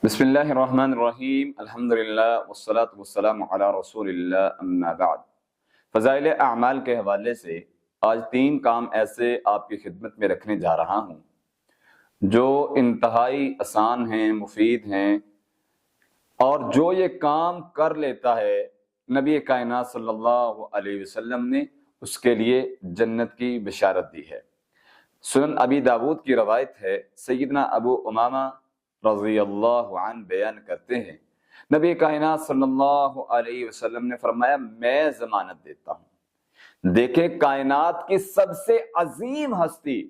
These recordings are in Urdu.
بسم اللہ الرحمن الرحیم الحمدللہ والصلاة والسلام علی رسول اللہ اما بعد۔ فضائل اعمال کے حوالے سے آج 3 کام ایسے آپ کی خدمت میں رکھنے جا رہا ہوں جو انتہائی آسان ہیں، مفید ہیں، اور جو یہ کام کر لیتا ہے نبی کائنات صلی اللہ علیہ وسلم نے اس کے لیے جنت کی بشارت دی ہے۔ سنن ابی داود کی روایت ہے، سیدنا ابو امامہ رضی اللہ عنہ بیان کرتے ہیں، نبی کائنات صلی اللہ علیہ وسلم نے فرمایا، میں ضمانت دیتا ہوں۔ دیکھیں، کائنات کی سب سے عظیم ہستی،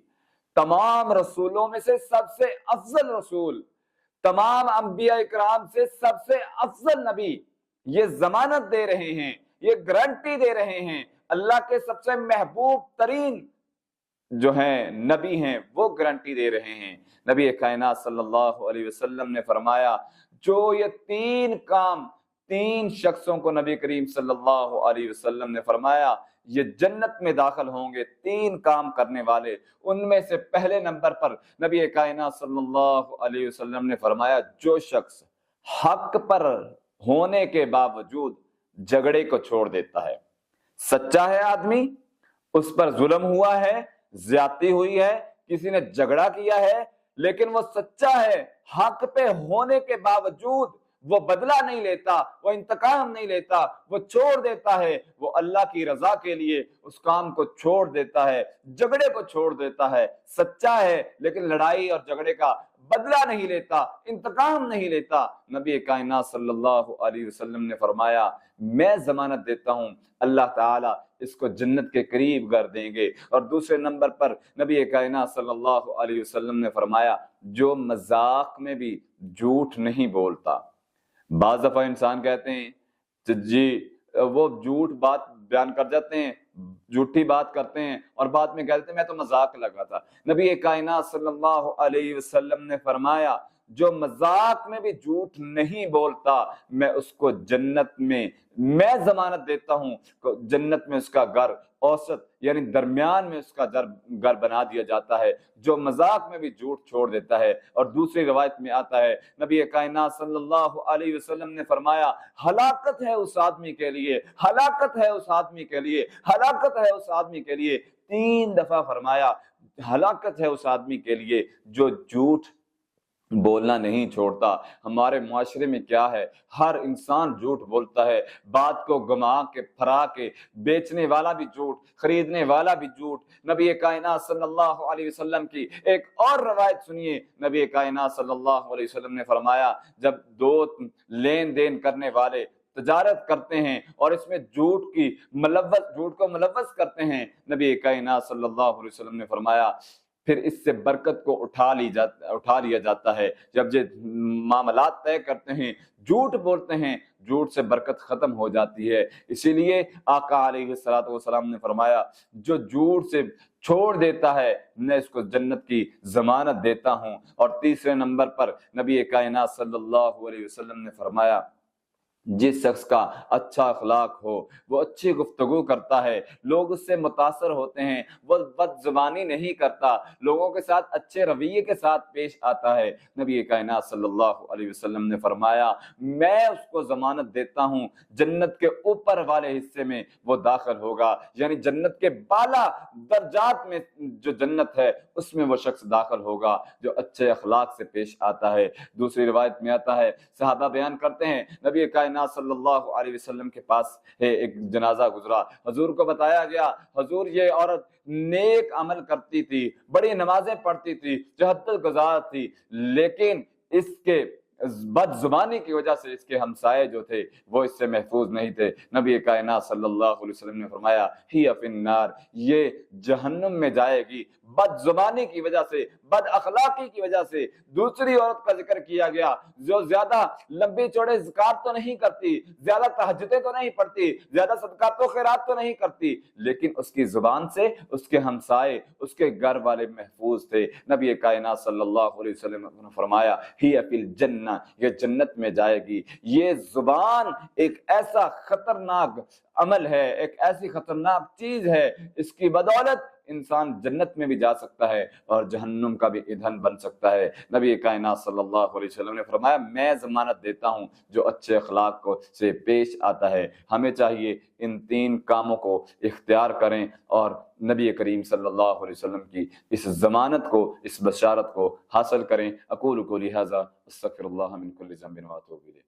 تمام رسولوں میں سے سب سے افضل رسول، تمام انبیاء اکرام سے سب سے افضل نبی یہ ضمانت دے رہے ہیں، یہ گارنٹی دے رہے ہیں، اللہ کے سب سے محبوب ترین جو ہیں نبی ہیں وہ گارنٹی دے رہے ہیں۔ نبی کائنات صلی اللہ علیہ وسلم نے فرمایا، جو یہ 3 کام 3 شخصوں کو نبی کریم صلی اللہ علیہ وسلم نے فرمایا یہ جنت میں داخل ہوں گے، 3 کام کرنے والے، ان میں سے پہلے نمبر پر نبی کائنات صلی اللہ علیہ وسلم نے فرمایا، جو شخص حق پر ہونے کے باوجود جھگڑے کو چھوڑ دیتا ہے، سچا ہے آدمی، اس پر ظلم ہوا ہے، زیادتی ہوئی ہے، کسی نے جھگڑا کیا ہے، لیکن وہ سچا ہے، حق پہ ہونے کے باوجود وہ بدلہ نہیں لیتا، وہ انتقام نہیں لیتا، وہ چھوڑ دیتا ہے، وہ اللہ کی رضا کے لیے اس کام کو چھوڑ دیتا ہے، جھگڑے کو چھوڑ دیتا ہے، سچا ہے لیکن لڑائی اور جھگڑے کا بدلہ نہیں لیتا، انتقام نہیں لیتا۔ نبی کائنات صلی اللہ علیہ وسلم نے فرمایا، میں ضمانت دیتا ہوں اللہ تعالیٰ اس کو جنت کے قریب کر دیں گے۔ اور دوسرے نمبر پر نبی کائنات صلی اللہ علیہ وسلم نے فرمایا، جو مذاق میں بھی جھوٹ نہیں بولتا۔ بعض دفعہ انسان کہتے ہیں جی وہ جھوٹ بات بیان کر جاتے ہیں، جھوٹی بات کرتے ہیں اور بعد میں کہتے ہیں میں تو مذاق لگا تھا۔ نبی کائنات صلی اللہ علیہ وسلم نے فرمایا، جو مذاق میں بھی جھوٹ نہیں بولتا، میں اس کو جنت میں ضمانت دیتا ہوں، جنت میں اس کا گھر اوسط یعنی درمیان میں اس کا گھر بنا دیا جاتا ہے، جو مذاق میں بھی جھوٹ چھوڑ دیتا ہے۔ اور دوسری روایت میں آتا ہے، نبی کائنات صلی اللہ علیہ وسلم نے فرمایا، ہلاکت ہے اس آدمی کے لیے، ہلاکت ہے اس آدمی کے لیے، ہلاکت ہے اس آدمی کے لیے، 3 دفعہ فرمایا، ہلاکت ہے اس آدمی کے لیے جو جھوٹ بولنا نہیں چھوڑتا۔ ہمارے معاشرے میں کیا ہے، ہر انسان جھوٹ بولتا ہے، بات کو گما کے پھرا کے، بیچنے والا بھی جھوٹ، خریدنے والا بھی جھوٹ۔ نبی کائنات صلی اللہ علیہ وسلم کی ایک اور روایت سنیے، نبی کائنات صلی اللہ علیہ وسلم نے فرمایا، جب 2 لین دین کرنے والے تجارت کرتے ہیں اور اس میں جھوٹ کو ملوث کرتے ہیں، نبی کائنات صلی اللہ علیہ وسلم نے فرمایا پھر اس سے برکت کو اٹھا لیا جاتا ہے۔ جب یہ معاملات طے کرتے ہیں، جھوٹ بولتے ہیں، جھوٹ سے برکت ختم ہو جاتی ہے۔ اسی لیے آقا علیہ الصلوۃ والسلام نے فرمایا، جو جھوٹ سے چھوڑ دیتا ہے میں اس کو جنت کی ضمانت دیتا ہوں۔ اور تیسرے نمبر پر نبی کائنات صلی اللہ علیہ وسلم نے فرمایا، جس شخص کا اچھا اخلاق ہو، وہ اچھی گفتگو کرتا ہے، لوگ اس سے متاثر ہوتے ہیں، وہ بد زبانی نہیں کرتا، لوگوں کے ساتھ اچھے رویے کے ساتھ پیش آتا ہے، نبی کائنات صلی اللہ علیہ وسلم نے فرمایا، میں اس کو ضمانت دیتا ہوں جنت کے اوپر والے حصے میں وہ داخل ہوگا، یعنی جنت کے بالا درجات میں جو جنت ہے اس میں وہ شخص داخل ہوگا جو اچھے اخلاق سے پیش آتا ہے۔ دوسری روایت میں آتا ہے، صحابہ بیان کرتے ہیں، نبی کائنات صلی اللہ علیہ وسلم کے پاس ایک جنازہ گزرا، حضور کو بتایا گیا، حضور یہ عورت نیک عمل کرتی تھی، بڑی نمازیں پڑھتی تھی، تہجد گزار تھی، لیکن اس کے بد زبانی کی وجہ سے اس کے ہمسائے جو تھے وہ اس سے محفوظ نہیں تھے۔ نبی کائنات صلی اللہ علیہ وسلم نے فرمایا، ہی فی النار، یہ جہنم میں جائے گی، بد زبانی کی وجہ سے، بد اخلاقی کی وجہ سے۔ دوسری عورت کا ذکر کیا گیا جو زیادہ لمبی چوڑے زکات تو نہیں کرتی، زیادہ تہجدیں تو نہیں پڑھتی، زیادہ صدقات و خیرات تو نہیں کرتی، لیکن اس کی زبان سے اس کے ہمسائے، اس کے گھر والے محفوظ تھے۔ نبی کائنات صلی اللہ علیہ وسلم نے فرمایا، ہی فی الجنہ، یہ جنت میں جائے گی۔ یہ زبان ایک ایسا خطرناک عمل ہے، ایک ایسی خطرناک چیز ہے، اس کی بدولت انسان جنت میں بھی جا سکتا ہے اور جہنم کا بھی ایندھن بن سکتا ہے۔ نبی کائنات صلی اللہ علیہ وسلم نے فرمایا میں ضمانت دیتا ہوں جو اچھے اخلاق کو سے پیش آتا ہے۔ ہمیں چاہیے ان 3 کاموں کو اختیار کریں اور نبی کریم صلی اللہ علیہ وسلم کی اس ضمانت کو، اس بشارت کو حاصل کریں۔ اقول قولی ھذا استغفر اللہ من کل ذنب واتوب الیہ۔